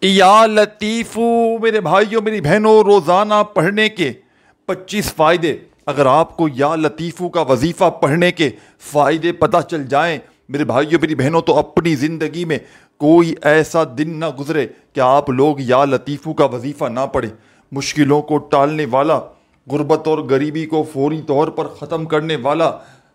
یا لطیفو میرے بھائیوں میری بہنوں، روزانہ پڑھنے کے 25 فائدے۔ اگر آپ کو یا لطیفو کا وظیفہ پڑھنے کے فائدے پتہ چل جائیں میرے بھائیوں میری بہنوں، تو اپنی زندگی میں کوئی ایسا دن نہ گزرے کہ آپ لوگ یا لطیفو کا وظیفہ نہ پڑھیں۔ مشکلوں کو ٹالنے والا، غربت اور غریبی کو فوری طور پر ختم کرنے والا،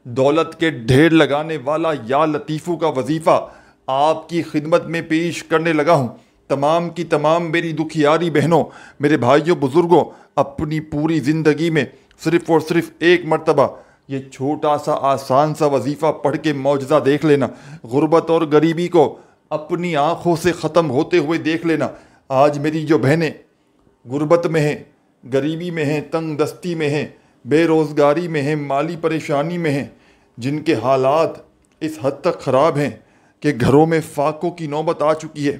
دولت کے ڈھیر لگانے والا یا لطیفو کا وظیفہ آپ کی خدمت میں پیش کرنے لگا ہوں۔ تمام کی تمام میری دکھیاری بہنوں، میرے بھائیوں بزرگوں، اپنی پوری زندگی میں صرف اور صرف ایک مرتبہ یہ چھوٹا سا آسان سا وظیفہ پڑھ کے معجزہ دیکھ لینا۔ غربت اور غریبی کو اپنی آنکھوں سے ختم ہوتے ہوئے دیکھ لینا۔ آج میری جو بہنیں غربت میں ہیں، غریبی میں ہیں، تنگ دستی میں ہیں، بے روزگاری میں ہیں، مالی پریشانی میں ہیں، جن کے حالات اس حد تک خراب ہیں کہ گھروں میں فاقوں کی نوبت آ چکی ہے،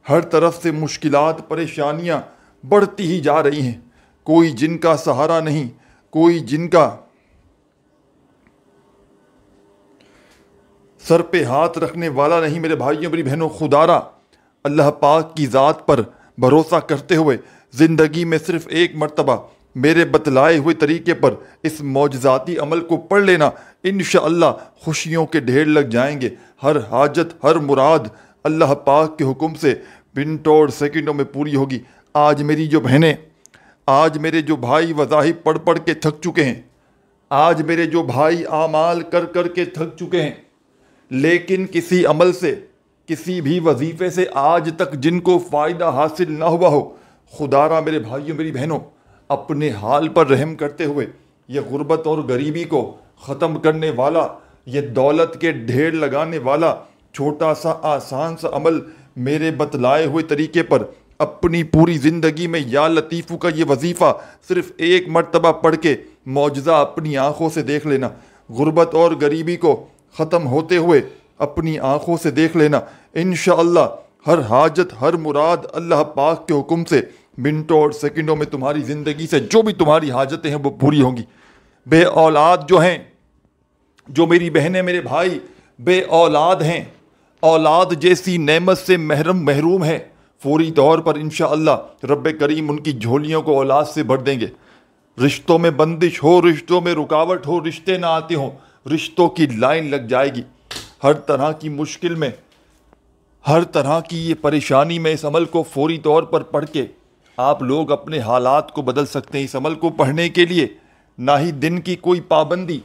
ہر طرف سے مشکلات پریشانیاں بڑھتی ہی جا رہی ہیں، کوئی جن کا سہارا نہیں، کوئی جن کا سر پہ ہاتھ رکھنے والا نہیں۔ میرے بھائیوں میری بہنوں، خدارا اللہ پاک کی ذات پر بھروسہ کرتے ہوئے زندگی میں صرف ایک مرتبہ میرے بتلائے ہوئے طریقے پر اس معجزاتی عمل کو پڑھ لینا، انشاءاللہ خوشیوں کے ڈھیر لگ جائیں گے۔ ہر حاجت، ہر مراد اللہ پاک کے حکم سے منٹوں اور سیکنڈوں میں پوری ہوگی۔ آج میری جو بہنیں، آج میرے جو بھائی وظائف پڑھ پڑھ کے تھک چکے ہیں، آج میرے جو بھائی اعمال کر کر کے تھک چکے ہیں، لیکن کسی عمل سے، کسی بھی وظیفے سے آج تک جن کو فائدہ حاصل نہ ہوا ہو، خدارا میرے بھائیوں میری بہنوں اپنے حال پر رحم کرتے ہوئے یہ غربت اور غریبی کو ختم کرنے والا، یہ دولت کے ڈھیر لگانے والا چھوٹا سا آسان سا عمل میرے بتلائے ہوئے طریقے پر اپنی پوری زندگی میں یا لطیفو کا یہ وظیفہ صرف ایک مرتبہ پڑھ کے معجزہ اپنی آنکھوں سے دیکھ لینا۔ غربت اور غریبی کو ختم ہوتے ہوئے اپنی آنکھوں سے دیکھ لینا، انشاءاللہ ہر حاجت، ہر مراد اللہ پاک کے حکم سے منٹوں اور سیکنڈوں میں تمہاری زندگی سے جو بھی تمہاری حاجتیں ہیں وہ پوری ہوں گی۔ بے اولاد جو ہیں، جو میری بہنیں میرے بھائی بے اولاد ہیں، اولاد جیسی نعمت سے محروم ہیں، فوری طور پر انشاءاللہ رب کریم ان کی جھولیوں کو اولاد سے بھر دیں گے۔ رشتوں میں بندش ہو، رشتوں میں رکاوٹ ہو، رشتے نہ آتے ہوں، رشتوں کی لائن لگ جائے گی۔ ہر طرح کی مشکل میں، ہر طرح کی یہ پریشانی میں اس عمل کو فوری طور پر پڑھ کے آپ لوگ اپنے حالات کو بدل سکتے ہیں۔ اس عمل کو پڑھنے کے لیے نہ ہی دن کی کوئی پابندی،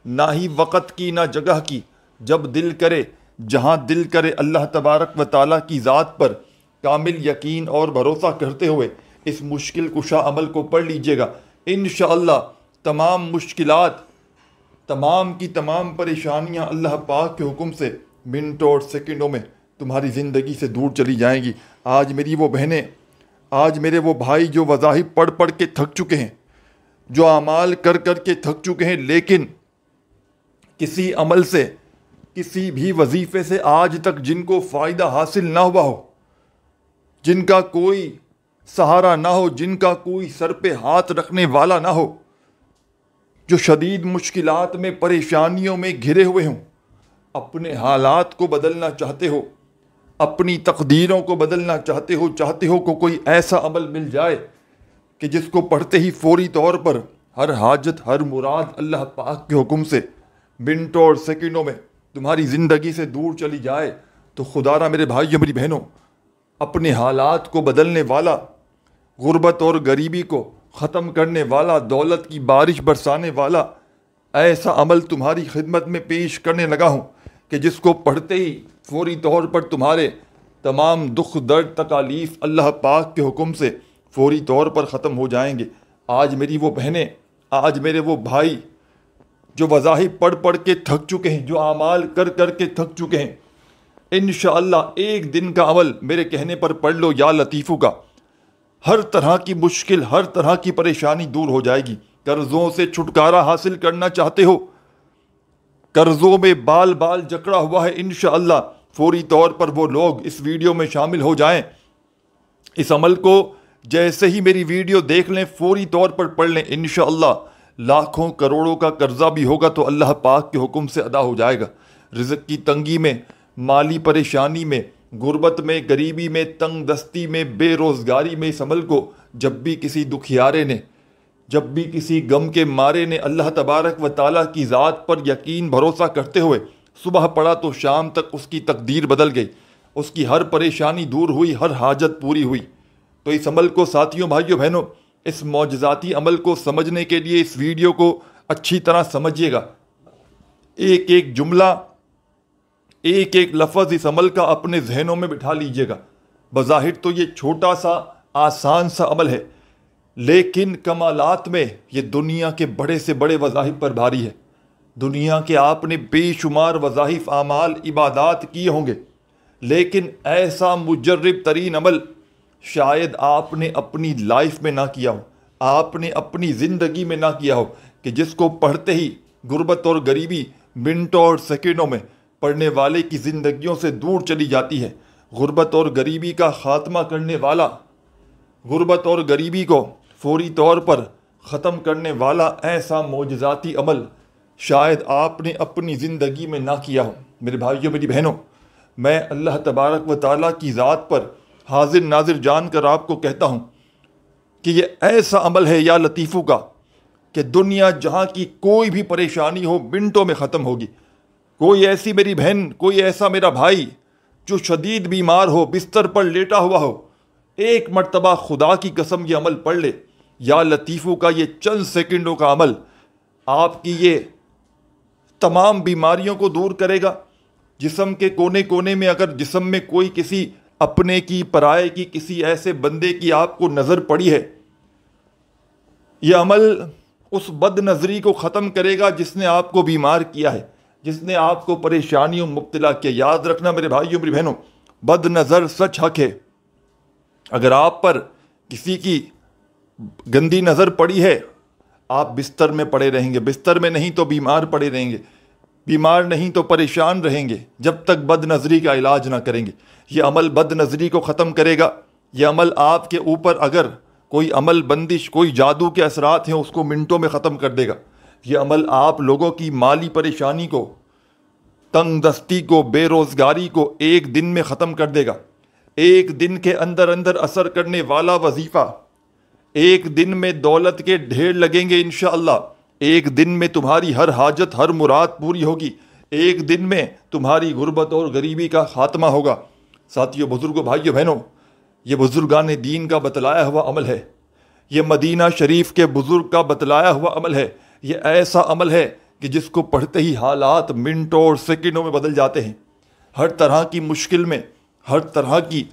نہ ہی وقت کی، نہ جگہ کی، جب دل کرے، جہاں دل کرے، اللہ تبارک و تعالیٰ کی ذات پر کامل یقین اور بھروسہ کرتے ہوئے اس مشکل کشا عمل کو پڑھ لیجئے گا۔ انشاءاللہ تمام مشکلات، تمام کی تمام پریشانیاں اللہ پاک کے حکم سے منٹوں اور سیکنڈوں میں تمہاری زندگی سے دور چلی جائیں گی۔ آج میری وہ بہنیں، آج میرے وہ بھائی جو وظائف پڑھ پڑھ کے تھک چکے ہیں، جو اعمال کر کر کے تھک چکے ہیں، لیکن کسی عمل سے، کسی بھی وظیفے سے آج تک جن کو فائدہ حاصل نہ ہوا ہو، جن کا کوئی سہارا نہ ہو، جن کا کوئی سر پہ ہاتھ رکھنے والا نہ ہو، جو شدید مشکلات میں، پریشانیوں میں گھرے ہوئے ہوں، اپنے حالات کو بدلنا چاہتے ہو، اپنی تقدیروں کو بدلنا چاہتے ہو کہ کوئی ایسا عمل مل جائے کہ جس کو پڑھتے ہی فوری طور پر ہر حاجت، ہر مراد اللہ پاک کے حکم سے منٹوں اور سیکنڈوں میں تمہاری زندگی سے دور چلی جائے، تو خدارا میرے بھائیوں میری بہنوں اپنے حالات کو بدلنے والا، غربت اور غریبی کو ختم کرنے والا، دولت کی بارش برسانے والا ایسا عمل تمہاری خدمت میں پیش کرنے لگا ہوں کہ جس کو پڑھتے ہی فوری طور پر تمہارے تمام دکھ درد تکالیف اللہ پاک کے حکم سے فوری طور پر ختم ہو جائیں گے۔ آج میری وہ بہنیں، آج میرے وہ بھائی جو وظائف پڑھ پڑھ کے تھک چکے ہیں، جو اعمال کر کر کے تھک چکے ہیں، انشاءاللہ ایک دن کا عمل میرے کہنے پر پڑھ لو یا لطیفو کا، ہر طرح کی مشکل، ہر طرح کی پریشانی دور ہو جائے گی۔ قرضوں سے چھٹکارا حاصل کرنا چاہتے ہو، قرضوں میں بال بال جکڑا ہوا ہے، انشاءاللہ فوری طور پر وہ لوگ اس ویڈیو میں شامل ہو جائیں۔ اس عمل کو جیسے ہی میری ویڈیو دیکھ لیں فوری طور پر پڑھ لیں، انشاءاللہ لاکھوں کروڑوں کا قرضہ بھی ہوگا تو اللہ پاک کے حکم سے ادا ہو جائے گا۔ رزق کی تنگی میں، مالی پریشانی میں، غربت میں، غریبی میں، تنگ دستی میں، بے روزگاری میں اس عمل کو جب بھی کسی دکھیارے نے، جب بھی کسی غم کے مارے نے اللہ تبارک و تعالیٰ کی ذات پر یقین بھروسہ کرتے ہوئے صبح پڑھا تو شام تک اس کی تقدیر بدل گئی، اس کی ہر پریشانی دور ہوئی، ہر حاجت پوری ہوئی۔ تو اس عمل کو ساتھیوں، بھائیوں، بہنوں، اس معجزاتی عمل کو سمجھنے کے لیے اس ویڈیو کو اچھی طرح سمجھیے گا۔ ایک ایک جملہ، ایک ایک لفظ اس عمل کا اپنے ذہنوں میں بٹھا لیجئے گا۔ بظاہر تو یہ چھوٹا سا آسان سا عمل ہے، لیکن کمالات میں یہ دنیا کے بڑے سے بڑے وظائف پر بھاری ہے۔ دنیا کے آپ نے بے شمار وظائف، اعمال، عبادات کیے ہوں گے، لیکن ایسا مجرب ترین عمل شاید آپ نے اپنی لائف میں نہ کیا ہو، آپ نے اپنی زندگی میں نہ کیا ہو، کہ جس کو پڑھتے ہی غربت اور غریبی منٹوں اور سیکنڈوں میں پڑھنے والے کی زندگیوں سے دور چلی جاتی ہے۔ غربت اور غریبی کا خاتمہ کرنے والا، غربت اور غریبی کو فوری طور پر ختم کرنے والا ایسا معجزاتی عمل شاید آپ نے اپنی زندگی میں نہ کیا ہو۔ میرے بھائیوں، میری بہنوں، میں اللہ تبارک و تعالیٰ کی ذات پر حاضر ناظر جان کر آپ کو کہتا ہوں کہ یہ ایسا عمل ہے یا لطیفوں کا کہ دنیا جہاں کی کوئی بھی پریشانی ہو منٹوں میں ختم ہوگی۔ کوئی ایسی میری بہن، کوئی ایسا میرا بھائی جو شدید بیمار ہو، بستر پر لیٹا ہوا ہو، ایک مرتبہ خدا کی قسم یہ عمل پڑھ لے، یا لطیفوں کا یہ چند سیکنڈوں کا عمل آپ کی یہ تمام بیماریوں کو دور کرے گا۔ جسم کے کونے کونے میں اگر جسم میں کوئی کسی اپنے کی، پرائے کی، کسی ایسے بندے کی آپ کو نظر پڑی ہے، یہ عمل اس بد نظری کو ختم کرے گا جس نے آپ کو بیمار کیا ہے، جس نے آپ کو پریشانیوں مبتلا کیا۔ یاد رکھنا میرے بھائیوں، میری بہنوں، بد نظر سچ حق ہے۔ اگر آپ پر کسی کی گندی نظر پڑی ہے، آپ بستر میں پڑے رہیں گے، بستر میں نہیں تو بیمار پڑے رہیں گے، بیمار نہیں تو پریشان رہیں گے، جب تک بد نظری کا علاج نہ کریں گے۔ یہ عمل بد نظری کو ختم کرے گا۔ یہ عمل آپ کے اوپر اگر کوئی عمل بندش، کوئی جادو کے اثرات ہیں، اس کو منٹوں میں ختم کر دے گا۔ یہ عمل آپ لوگوں کی مالی پریشانی کو، تنگ دستی کو، بے روزگاری کو ایک دن میں ختم کر دے گا۔ ایک دن کے اندر اندر اثر کرنے والا وظیفہ، ایک دن میں دولت کے ڈھیر لگیں گے انشاءاللہ۔ ایک دن میں تمہاری ہر حاجت، ہر مراد پوری ہوگی۔ ایک دن میں تمہاری غربت اور غریبی کا خاتمہ ہوگا۔ ساتھیوں، بزرگوں، بھائیوں، بہنوں، یہ بزرگان دین کا بتلایا ہوا عمل ہے۔ یہ مدینہ شریف کے بزرگ کا بتلایا ہوا عمل ہے۔ یہ ایسا عمل ہے کہ جس کو پڑھتے ہی حالات منٹوں اور سیکنڈوں میں بدل جاتے ہیں۔ ہر طرح کی مشکل میں، ہر طرح کی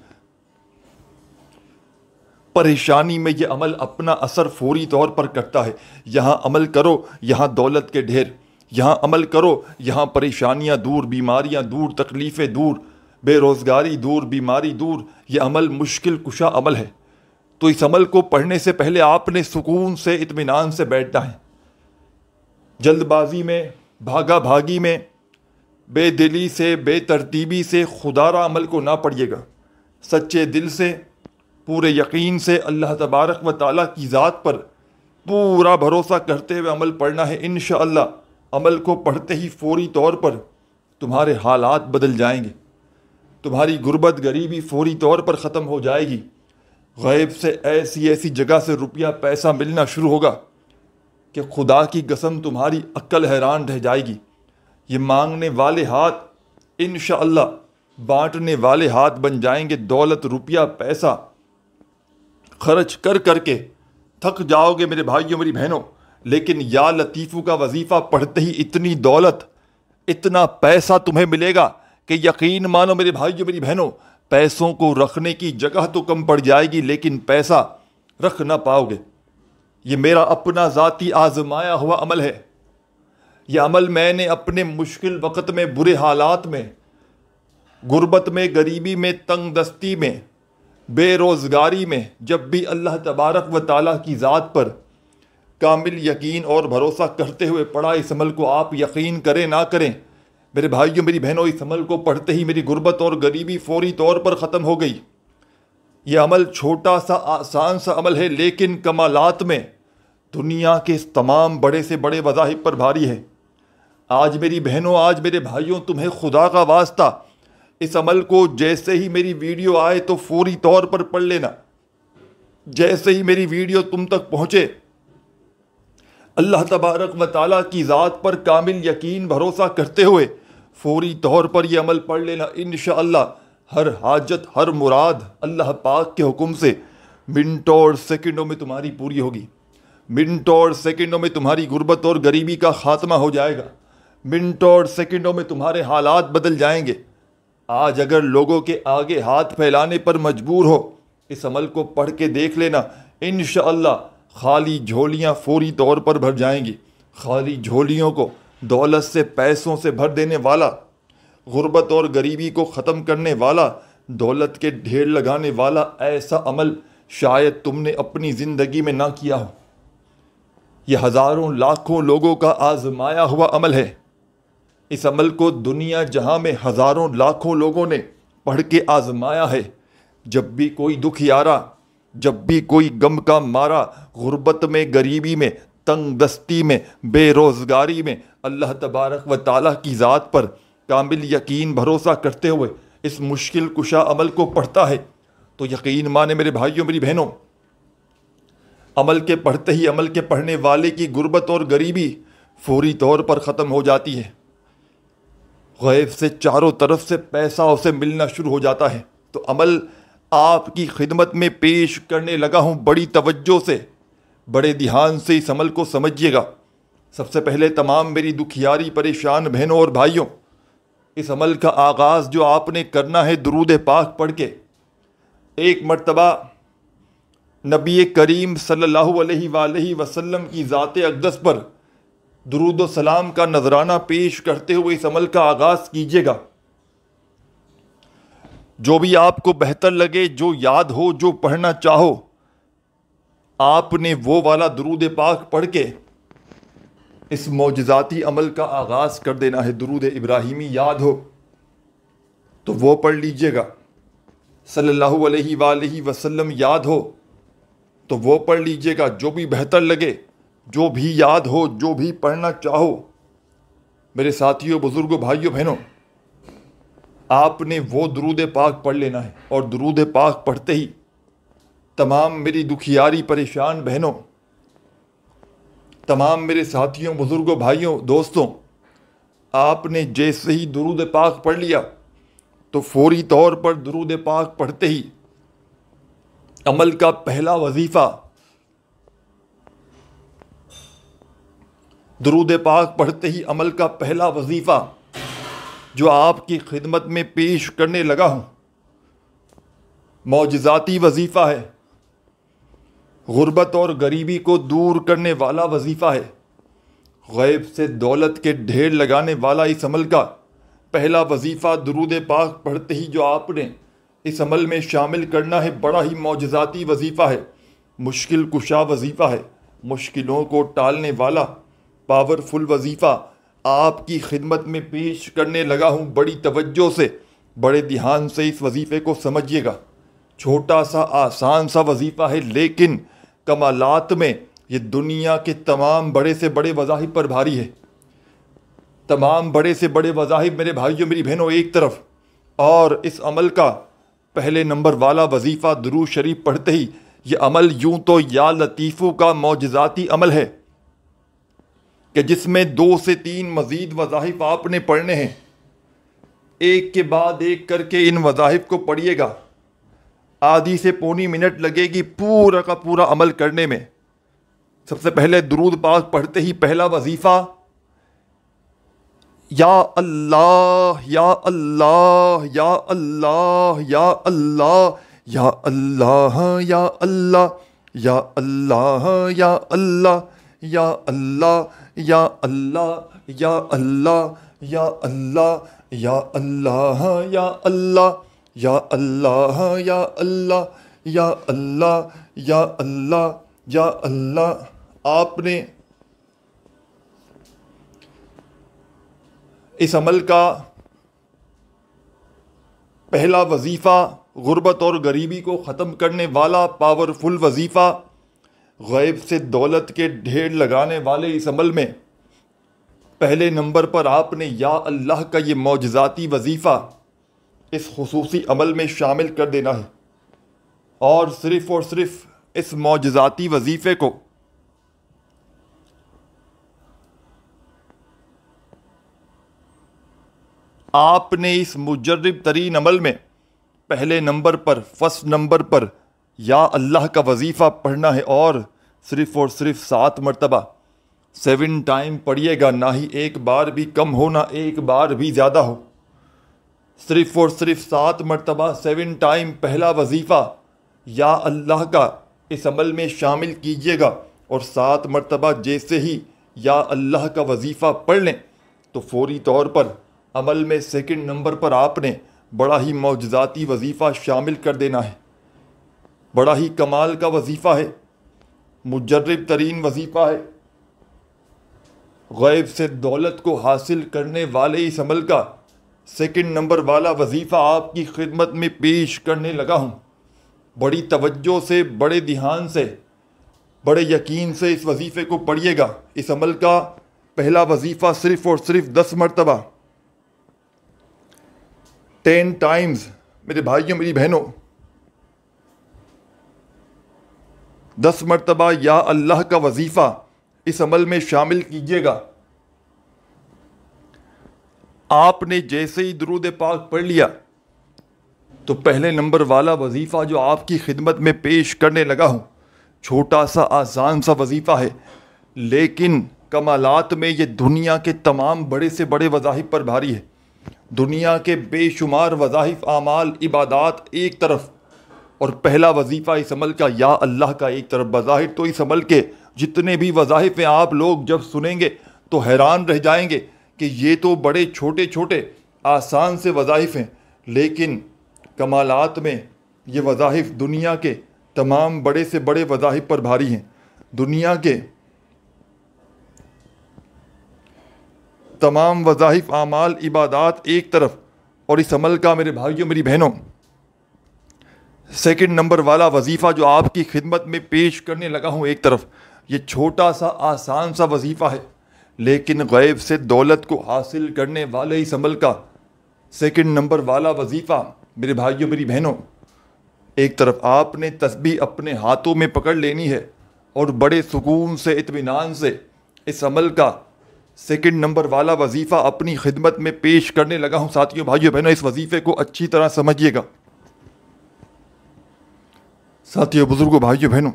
پریشانی میں یہ عمل اپنا اثر فوری طور پر کرتا ہے۔ یہاں عمل کرو، یہاں دولت کے ڈھیر، یہاں عمل کرو، یہاں پریشانیاں دور، بیماریاں دور، تکلیفیں دور، بے روزگاری دور، بیماری دور۔ یہ عمل مشکل کشا عمل ہے۔ تو اس عمل کو پڑھنے سے پہلے آپ نے سکون سے، اطمینان سے بیٹھنا ہے۔ جلد بازی میں، بھاگا بھاگی میں، بے دلی سے، بے ترتیبی سے خدا را عمل کو نہ پڑھیے گا۔ سچے دل سے، پورے یقین سے اللہ تبارک و تعالیٰ کی ذات پر پورا بھروسہ کرتے ہوئے عمل پڑھنا ہے۔ انشاءاللہ عمل کو پڑھتے ہی فوری طور پر تمہارے حالات بدل جائیں گے، تمہاری غربت غریبی فوری طور پر ختم ہو جائے گی۔ غیب سے ایسی ایسی جگہ سے روپیہ پیسہ ملنا شروع ہوگا کہ خدا کی قسم تمہاری عقل حیران رہ جائے گی۔ یہ مانگنے والے ہاتھ انشاءاللہ بانٹنے والے ہاتھ بن جائیں گے۔ دولت، روپیہ، پیسہ خرچ کر کر کے تھک جاؤ گے میرے بھائیوں، میری بہنوں، لیکن یا لطیفوں کا وظیفہ پڑھتے ہی اتنی دولت، اتنا پیسہ تمہیں ملے گا کہ یقین مانو میرے بھائیوں، میری بہنوں، پیسوں کو رکھنے کی جگہ تو کم پڑ جائے گی لیکن پیسہ رکھ نہ پاؤ گے۔ یہ میرا اپنا ذاتی آزمایا ہوا عمل ہے۔ یہ عمل میں نے اپنے مشکل وقت میں، برے حالات میں، غربت میں، غریبی میں، تنگ دستی میں، بے روزگاری میں، جب بھی اللہ تبارک و تعالیٰ کی ذات پر کامل یقین اور بھروسہ کرتے ہوئے پڑھا۔ اس عمل کو آپ یقین کریں نہ کریں میرے بھائیوں، میری بہنوں، اس عمل کو پڑھتے ہی میری غربت اور غریبی فوری طور پر ختم ہو گئی۔ یہ عمل چھوٹا سا آسان سا عمل ہے، لیکن کمالات میں دنیا کے تمام بڑے سے بڑے وظائف پر بھاری ہے۔ آج میری بہنوں، آج میرے بھائیوں، تمہیں خدا کا واسطہ اس عمل کو جیسے ہی میری ویڈیو آئے تو فوری طور پر پڑھ لینا. جیسے ہی میری ویڈیو تم تک پہنچے اللہ تبارک و تعالیٰ کی ذات پر کامل یقین بھروسہ کرتے ہوئے فوری طور پر یہ عمل پڑھ لینا. انشاءاللہ ہر حاجت ہر مراد اللہ پاک کے حکم سے منٹوں اور سیکنڈوں میں تمہاری پوری ہوگی. منٹوں اور سیکنڈوں میں تمہاری غربت اور غریبی کا خاتمہ ہو جائے گا. منٹوں اور سیکنڈوں میں تمہارے حالات بدل جائیں گے. آج اگر لوگوں کے آگے ہاتھ پھیلانے پر مجبور ہو اس عمل کو پڑھ کے دیکھ لینا. انشاءاللہ خالی جھولیاں فوری طور پر بھر جائیں گی. خالی جھولیوں کو دولت سے پیسوں سے بھر دینے والا، غربت اور غریبی کو ختم کرنے والا، دولت کے ڈھیر لگانے والا ایسا عمل شاید تم نے اپنی زندگی میں نہ کیا ہو. یہ ہزاروں لاکھوں لوگوں کا آزمایا ہوا عمل ہے. اس عمل کو دنیا جہاں میں ہزاروں لاکھوں لوگوں نے پڑھ کے آزمایا ہے. جب بھی کوئی دکھ یارا، جب بھی کوئی غم کا مارا، غربت میں، غریبی میں، تنگ دستی میں، بے روزگاری میں اللہ تبارک و تعالیٰ کی ذات پر کامل یقین بھروسہ کرتے ہوئے اس مشکل کشا عمل کو پڑھتا ہے تو یقین مانے میرے بھائیوں میری بہنوں، عمل کے پڑھتے ہی عمل کے پڑھنے والے کی غربت اور غریبی فوری طور پر ختم ہو جاتی ہے. غیب سے چاروں طرف سے پیسہ اسے ملنا شروع ہو جاتا ہے. تو عمل آپ کی خدمت میں پیش کرنے لگا ہوں. بڑی توجہ سے، بڑے دھیان سے اس عمل کو سمجھیے گا. سب سے پہلے تمام میری دکھیاری پریشان بہنوں اور بھائیوں، اس عمل کا آغاز جو آپ نے کرنا ہے درود پاک پڑھ کے. ایک مرتبہ نبی کریم صلی اللہ علیہ وآلہ وسلم کی ذات اقدس پر درود و سلام کا نذرانہ پیش کرتے ہوئے اس عمل کا آغاز کیجیے گا. جو بھی آپ کو بہتر لگے، جو یاد ہو، جو پڑھنا چاہو، آپ نے وہ والا درود پاک پڑھ کے اس معجزاتی عمل کا آغاز کر دینا ہے. درود ابراہیمی یاد ہو تو وہ پڑھ لیجئے گا. صلی اللہ علیہ وآلہ وسلم یاد ہو تو وہ پڑھ لیجئے گا. جو بھی بہتر لگے، جو بھی یاد ہو، جو بھی پڑھنا چاہو، میرے ساتھیوں، بزرگوں، بھائیوں، بہنوں، آپ نے وہ درود پاک پڑھ لینا ہے. اور درود پاک پڑھتے ہی تمام میری دکھیاری پریشان بہنوں، تمام میرے ساتھیوں، بزرگوں، بھائیوں، دوستوں، آپ نے جیسے ہی درود پاک پڑھ لیا تو فوری طور پر درود پاک پڑھتے ہی عمل کا پہلا وظیفہ، درود پاک پڑھتے ہی عمل کا پہلا وظیفہ جو آپ کی خدمت میں پیش کرنے لگا ہوں، معجزاتی وظیفہ ہے. غربت اور غریبی کو دور کرنے والا وظیفہ ہے. غیب سے دولت کے ڈھیر لگانے والا اس عمل کا پہلا وظیفہ درود پاک پڑھتے ہی جو آپ نے اس عمل میں شامل کرنا ہے، بڑا ہی معجزاتی وظیفہ ہے، مشکل کشا وظیفہ ہے، مشکلوں کو ٹالنے والا پاورفل وظیفہ آپ کی خدمت میں پیش کرنے لگا ہوں. بڑی توجہ سے، بڑے دھیان سے اس وظیفے کو سمجھیے گا. چھوٹا سا آسان سا وظیفہ ہے، لیکن کمالات میں یہ دنیا کے تمام بڑے سے بڑے وظائف پر بھاری ہے. تمام بڑے سے بڑے وظائف میرے بھائیوں میری بہنوں ایک طرف، اور اس عمل کا پہلے نمبر والا وظیفہ درود شریف پڑھتے ہی، یہ عمل یوں تو یا لطیفو کا معجزاتی عمل ہے کہ جس میں 2 سے 3 مزید وظائف آپ نے پڑھنے ہیں. ایک کے بعد ایک کر کے ان وظائف کو پڑھیے گا. آدھی سے پونی منٹ لگے گی پورا کا پورا عمل کرنے میں. سب سے پہلے درود پاک پڑھتے ہی پہلا وظیفہ، یا اللہ یا اللہ یا اللہ یا اللہ یا اللہ یا اللہ یا اللہ یا اللہ یا اللہ یا اللہ یا اللہ یا اللہ یا اللہ یا اللہ یا اللہ یا اللہ یا اللہ یا اللہ یا اللہ. آپ نے اس عمل کا پہلا وظیفہ، غربت اور غریبی کو ختم کرنے والا پاورفل وظیفہ، غیب سے دولت کے ڈھیر لگانے والے اس عمل میں پہلے نمبر پر آپ نے یا اللہ کا یہ معجزاتی وظیفہ اس خصوصی عمل میں شامل کر دینا ہے، اور صرف اس معجزاتی وظیفے کو آپ نے اس مجرب ترین عمل میں پہلے نمبر پر، فرسٹ نمبر پر یا اللہ کا وظیفہ پڑھنا ہے، اور صرف 7 مرتبہ 7 ٹائم پڑھیے گا، نہ ہی ایک بار بھی کم ہو نہ ایک بار بھی زیادہ ہو، صرف 7 مرتبہ 7 ٹائم پہلا وظیفہ یا اللہ کا اس عمل میں شامل کیجیے گا، اور 7 مرتبہ جیسے ہی یا اللہ کا وظیفہ پڑھ لیں تو فوری طور پر عمل میں سیکنڈ نمبر پر آپ نے بڑا ہی معجزاتی وظیفہ شامل کر دینا ہے۔ بڑا ہی کمال کا وظیفہ ہے، مجرب ترین وظیفہ ہے۔ غیب سے دولت کو حاصل کرنے والے اس عمل کا سیکنڈ نمبر والا وظیفہ آپ کی خدمت میں پیش کرنے لگا ہوں۔ بڑی توجہ سے، بڑے دھیان سے، بڑے یقین سے اس وظیفے کو پڑھیے گا۔ اس عمل کا پہلا وظیفہ صرف 10 مرتبہ 10 ٹائمز، میرے بھائیوں میری بہنوں، 10 مرتبہ یا اللہ کا وظیفہ اس عمل میں شامل کیجیے گا۔ آپ نے جیسے ہی درود پاک پڑھ لیا تو پہلے نمبر والا وظیفہ جو آپ کی خدمت میں پیش کرنے لگا ہوں، چھوٹا سا آسان سا وظیفہ ہے، لیکن کمالات میں یہ دنیا کے تمام بڑے سے بڑے وظائف پر بھاری ہے۔ دنیا کے بے شمار وظائف، اعمال، عبادات ایک طرف، اور پہلا وظیفہ اس عمل کا یا اللہ کا ایک طرف۔ بظاہر تو اس عمل کے جتنے بھی وظائف ہیں آپ لوگ جب سنیں گے تو حیران رہ جائیں گے کہ یہ تو بڑے چھوٹے چھوٹے آسان سے وظائف ہیں، لیکن کمالات میں یہ وظائف دنیا کے تمام بڑے سے بڑے وظائف پر بھاری ہیں۔ دنیا کے تمام وظائف، اعمال، عبادات ایک طرف، اور اس عمل کا میرے بھائیوں میری بہنوں سیکنڈ نمبر والا وظیفہ جو آپ کی خدمت میں پیش کرنے لگا ہوں ایک طرف، یہ چھوٹا سا آسان سا وظیفہ ہے، لیکن غیب سے دولت کو حاصل کرنے والے اس عمل کا سیکنڈ نمبر والا وظیفہ میرے بھائیوں میری بہنوں، ایک طرف آپ نے تسبیح اپنے ہاتھوں میں پکڑ لینی ہے اور بڑے سکون سے، اطمینان سے اس عمل کا سیکنڈ نمبر والا وظیفہ اپنی خدمت میں پیش کرنے لگا ہوں۔ ساتھیوں، بھائیوں بہنوں، اس وظیفے کو اچھی طرح سمجھیے گا۔ ساتھیوں، بزرگوں، بھائیوں بہنوں،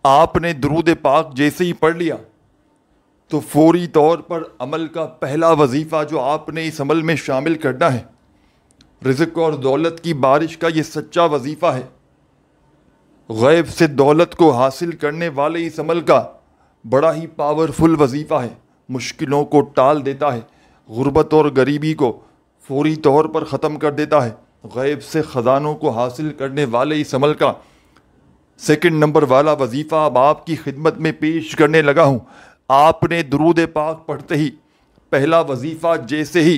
آپ نے درود پاک جیسے ہی پڑھ لیا تو فوری طور پر عمل کا پہلا وظیفہ جو آپ نے اس عمل میں شامل کرنا ہے، رزق اور دولت کی بارش کا یہ سچا وظیفہ ہے۔ غیب سے دولت کو حاصل کرنے والے اس عمل کا بڑا ہی پاورفل وظیفہ ہے، مشکلوں کو ٹال دیتا ہے، غربت اور غریبی کو فوری طور پر ختم کر دیتا ہے۔ غیب سے خزانوں کو حاصل کرنے والے اس عمل کا سیکنڈ نمبر والا وظیفہ اب آپ کی خدمت میں پیش کرنے لگا ہوں۔ آپ نے درود پاک پڑھتے ہی پہلا وظیفہ جیسے ہی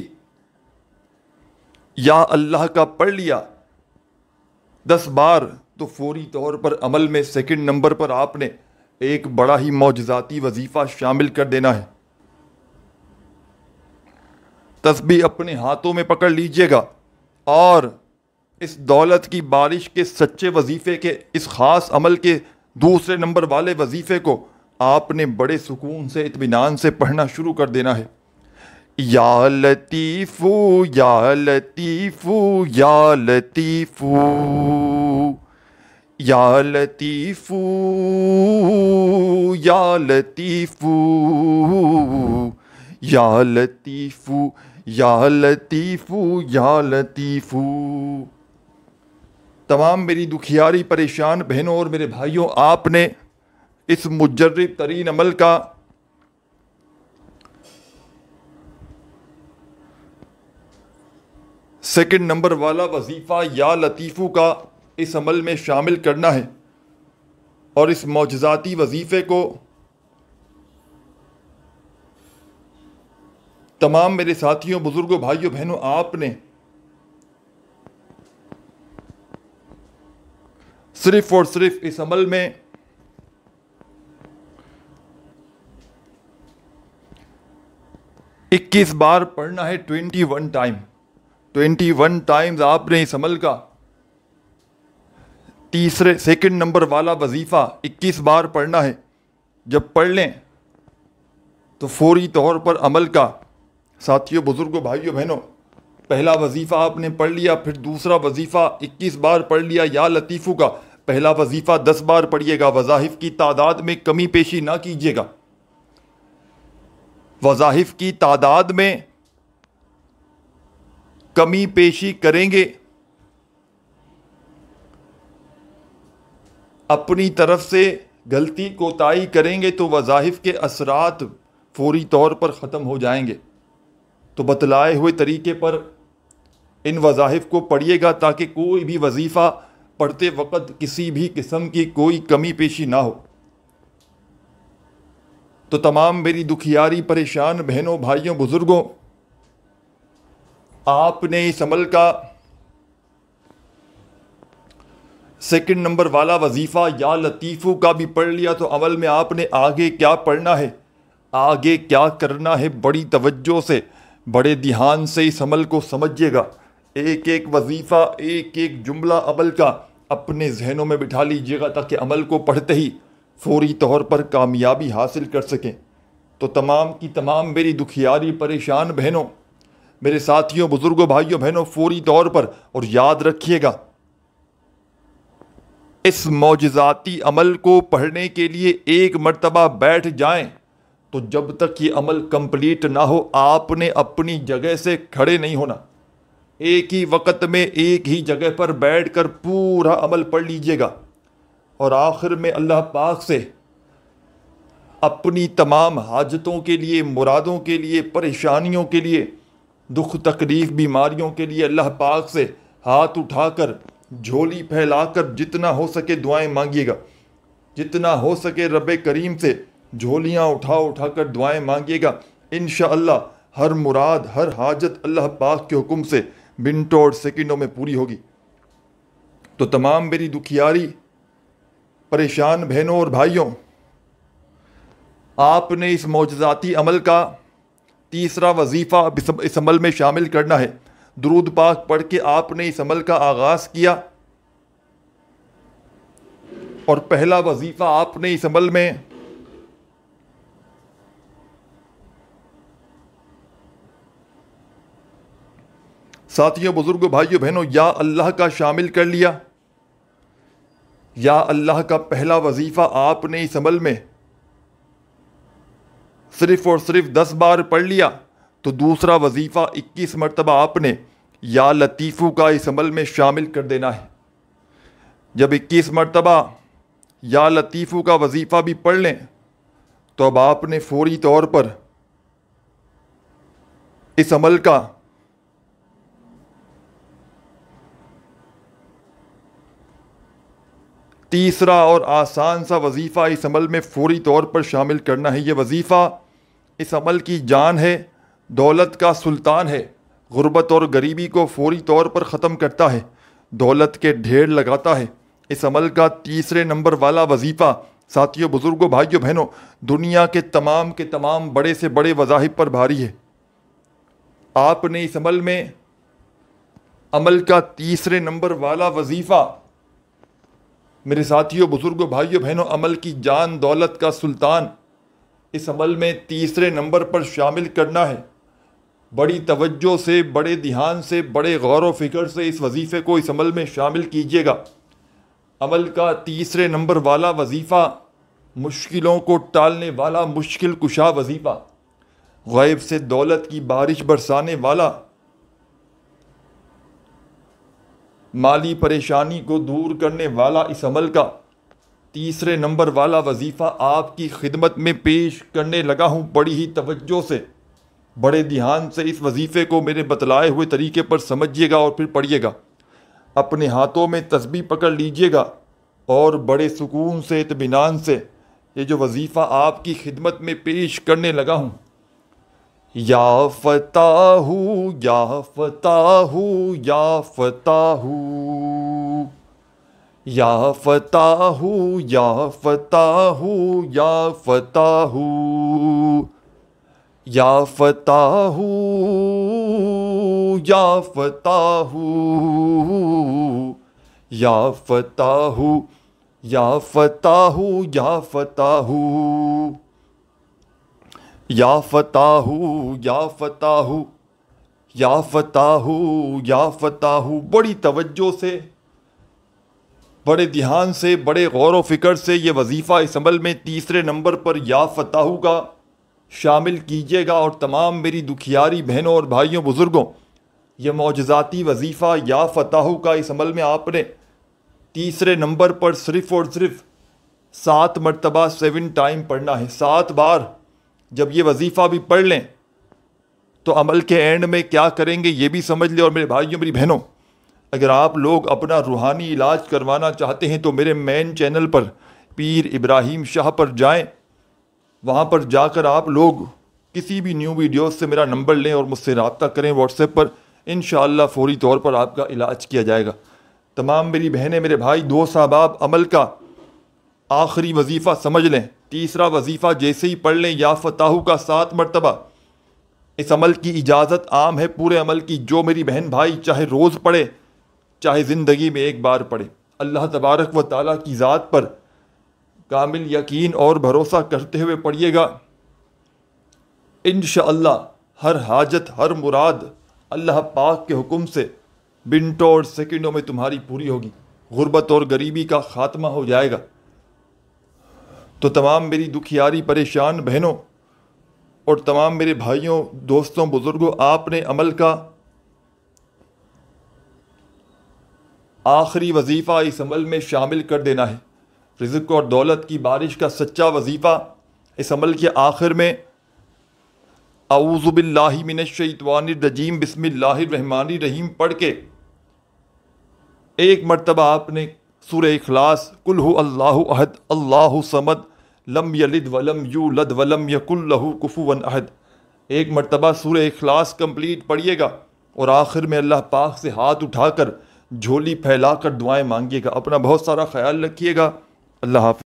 یا اللہ کا پڑھ لیا 10 بار تو فوری طور پر عمل میں سیکنڈ نمبر پر آپ نے ایک بڑا ہی معجزاتی وظیفہ شامل کر دینا ہے۔ تسبیح اپنے ہاتھوں میں پکڑ لیجئے گا اور اس دولت کی بارش کے سچے وظیفے کے اس خاص عمل کے دوسرے نمبر والے وظیفے کو آپ نے بڑے سکون سے، اطمینان سے پڑھنا شروع کر دینا ہے۔ یا لطیفو یا لطیفو یا لطیفو یا لطیفو یا لطیفو یا لطیفو یا لطیفو یا لطیفو۔ تمام میری دکھیاری پریشان بہنوں اور میرے بھائیوں، آپ نے اس مجرب ترین عمل کا سیکنڈ نمبر والا وظیفہ یا لطیفو کا اس عمل میں شامل کرنا ہے، اور اس معجزاتی وظیفے کو تمام میرے ساتھیوں، بزرگوں، بھائیوں بہنوں، آپ نے صرف اور صرف اس عمل میں 21 بار پڑھنا ہے، 21 ٹائم۔ 21 ٹائمز آپ نے اس عمل کا سیکنڈ نمبر والا وظیفہ 21 بار پڑھنا ہے. جب پڑھ لیں تو فوری طور پر عمل کا ساتھیوں بزرگوں بھائیوں بہنوں پہلا وظیفہ آپ نے پڑھ لیا, پھر دوسرا وظیفہ 21 بار پڑھ لیا یا لطیفو کا. پہلا وظیفہ 10 بار پڑھیے گا. وظائف کی تعداد میں کمی پیشی نہ کیجیے گا. وظائف کی تعداد میں کمی پیشی کریں گے اپنی طرف سے غلطی کوتاہی کریں گے تو وظائف کے اثرات فوری طور پر ختم ہو جائیں گے. تو بتلائے ہوئے طریقے پر ان وظائف کو پڑھیے گا تاکہ کوئی بھی وظیفہ پڑھتے وقت کسی بھی قسم کی کوئی کمی پیشی نہ ہو. تو تمام میری دکھیاری پریشان بہنوں بھائیوں بزرگوں, آپ نے اس عمل کا سیکنڈ نمبر والا وظیفہ یا لطیفو کا بھی پڑھ لیا تو عمل میں آپ نے آگے کیا پڑھنا ہے, آگے کیا کرنا ہے, بڑی توجہ سے بڑے دھیان سے اس عمل کو سمجھیے گا. ایک ایک وظیفہ ایک ایک جملہ عمل کا اپنے ذہنوں میں بٹھا لیجیے گا تاکہ عمل کو پڑھتے ہی فوری طور پر کامیابی حاصل کر سکیں. تو تمام کی تمام میری دکھیاری پریشان بہنوں, میرے ساتھیوں بزرگوں بھائیوں بہنوں فوری طور پر اور یاد رکھیے گا اس معجزاتی عمل کو پڑھنے کے لیے ایک مرتبہ بیٹھ جائیں تو جب تک یہ عمل کمپلیٹ نہ ہو آپ نے اپنی جگہ سے کھڑے نہیں ہونا. ایک ہی وقت میں ایک ہی جگہ پر بیٹھ کر پورا عمل پڑھ لیجئے گا اور آخر میں اللہ پاک سے اپنی تمام حاجتوں کے لیے, مرادوں کے لیے, پریشانیوں کے لیے, دکھ تکلیف بیماریوں کے لیے اللہ پاک سے ہاتھ اٹھا کر جھولی پھیلا کر جتنا ہو سکے دعائیں مانگیے گا. جتنا ہو سکے رب کریم سے جھولیاں اٹھا اٹھا کر دعائیں مانگیے گا. انشاءاللہ ہر مراد ہر حاجت اللہ پاک کے حکم سے منٹوں اور سیکنڈوں میں پوری ہوگی. تو تمام میری دکھیاری پریشان بہنوں اور بھائیوں, آپ نے اس معجزاتی عمل کا تیسرا وظیفہ اس عمل میں شامل کرنا ہے. درود پاک پڑھ کے آپ نے اس عمل کا آغاز کیا اور پہلا وظیفہ آپ نے اس عمل میں ساتھیوں بزرگوں بھائیوں بہنوں یا اللہ کا شامل کر لیا. یا اللہ کا پہلا وظیفہ آپ نے اس عمل میں صرف اور صرف 10 بار پڑھ لیا تو دوسرا وظیفہ 21 مرتبہ آپ نے یا لطیفو کا اس عمل میں شامل کر دینا ہے. جب 21 مرتبہ یا لطیفو کا وظیفہ بھی پڑھ لیں تو اب آپ نے فوری طور پر اس عمل کا تیسرا اور آسان سا وظیفہ اس عمل میں فوری طور پر شامل کرنا ہے. یہ وظیفہ اس عمل کی جان ہے, دولت کا سلطان ہے, غربت اور غریبی کو فوری طور پر ختم کرتا ہے, دولت کے ڈھیر لگاتا ہے. اس عمل کا تیسرے نمبر والا وظیفہ ساتھیوں بزرگوں بھائیوں بہنوں دنیا کے تمام بڑے سے بڑے وظائف پر بھاری ہے. آپ نے اس عمل میں عمل کا تیسرے نمبر والا وظیفہ میرے ساتھیوں بزرگوں بھائیوں بہنوں عمل کی جان دولت کا سلطان اس عمل میں تیسرے نمبر پر شامل کرنا ہے. بڑی توجہ سے بڑے دھیان سے بڑے غور و فکر سے اس وظیفے کو اس عمل میں شامل کیجیے گا. عمل کا تیسرے نمبر والا وظیفہ مشکلوں کو ٹالنے والا مشکل کشا وظیفہ, غیب سے دولت کی بارش برسانے والا, مالی پریشانی کو دور کرنے والا اس عمل کا تیسرے نمبر والا وظیفہ آپ کی خدمت میں پیش کرنے لگا ہوں. بڑی ہی توجہ سے بڑے دھیان سے اس وظیفے کو میرے بتلائے ہوئے طریقے پر سمجھیے گا اور پھر پڑھیے گا. اپنے ہاتھوں میں تسبیح پکڑ لیجیے گا اور بڑے سکون سے اطمینان سے یہ جو وظیفہ آپ کی خدمت میں پیش کرنے لگا ہوں. یا فتاح یا فتاح یا فتاح یا فتاح یا فتاح یا فتاح یا فتاح یا فتاح یا فتاح یا فتاح یا فتاح یا فتاح یا فتاح یا فتاح یا فتاح. بڑی توجہ سے، بڑے دھیان سے، بڑے غور و فکر سے یہ وظیفہ اس عمل میں تیسرے نمبر پر یا فتاح کا شامل کیجیے گا. اور تمام میری دکھیاری بہنوں اور بھائیوں بزرگوں، یہ معجزاتی وظیفہ یا فتاح کا اس عمل میں آپ نے تیسرے نمبر پر صرف اور صرف 7 مرتبہ 7 ٹائم پڑھنا ہے. 7 بار جب یہ وظیفہ بھی پڑھ لیں تو عمل کے اینڈ میں کیا کریں گے یہ بھی سمجھ لیں. اور میرے بھائیوں میری بہنوں، اگر آپ لوگ اپنا روحانی علاج کروانا چاہتے ہیں تو میرے مین چینل پر پیر ابراہیم شاہ پر جائیں. وہاں پر جا کر آپ لوگ کسی بھی نیو ویڈیوز سے میرا نمبر لیں اور مجھ سے رابطہ کریں واٹس ایپ پر. انشاءاللہ فوری طور پر آپ کا علاج کیا جائے گا. تمام میری بہنیں، میرے بھائی، دوست احباب، عمل کا آخری وظیفہ سمجھ لیں. تیسرا وظیفہ جیسے ہی پڑھ لیں یا فتاح کا 7 مرتبہ. اس عمل کی اجازت عام ہے پورے عمل کی. جو میری بہن بھائی چاہے روز پڑھے چاہے زندگی میں ایک بار پڑھے، اللہ تبارک و تعالیٰ کی ذات پر کامل یقین اور بھروسہ کرتے ہوئے پڑھیے گا. انشاءاللہ ہر حاجت، ہر مراد اللہ پاک کے حکم سے منٹوں اور سیکنڈوں میں تمہاری پوری ہوگی. غربت اور غریبی کا خاتمہ ہو جائے گا. تو تمام میری دکھیاری پریشان بہنوں اور تمام میرے بھائیوں، دوستوں، بزرگوں، آپ نے عمل کا آخری وظیفہ اس عمل میں شامل کر دینا ہے. رزق اور دولت کی بارش کا سچا وظیفہ اس عمل کے آخر میں اعوذ باللہ من الشیطان الرجیم بسم اللہ الرحمن الرحیم پڑھ کے 1 مرتبہ آپ نے سورہ اخلاص قل هو اللہ احد اللہ الصمد لم یلد ولم یولد ولم یکن لہ کفوا احد 1 مرتبہ سورہ اخلاص کمپلیٹ پڑھیے گا. اور آخر میں اللہ پاک سے ہاتھ اٹھا کر جھولی پھیلا کر دعائیں مانگیے گا. اپنا بہت سارا خیال رکھیے گا. اللہ حافظ.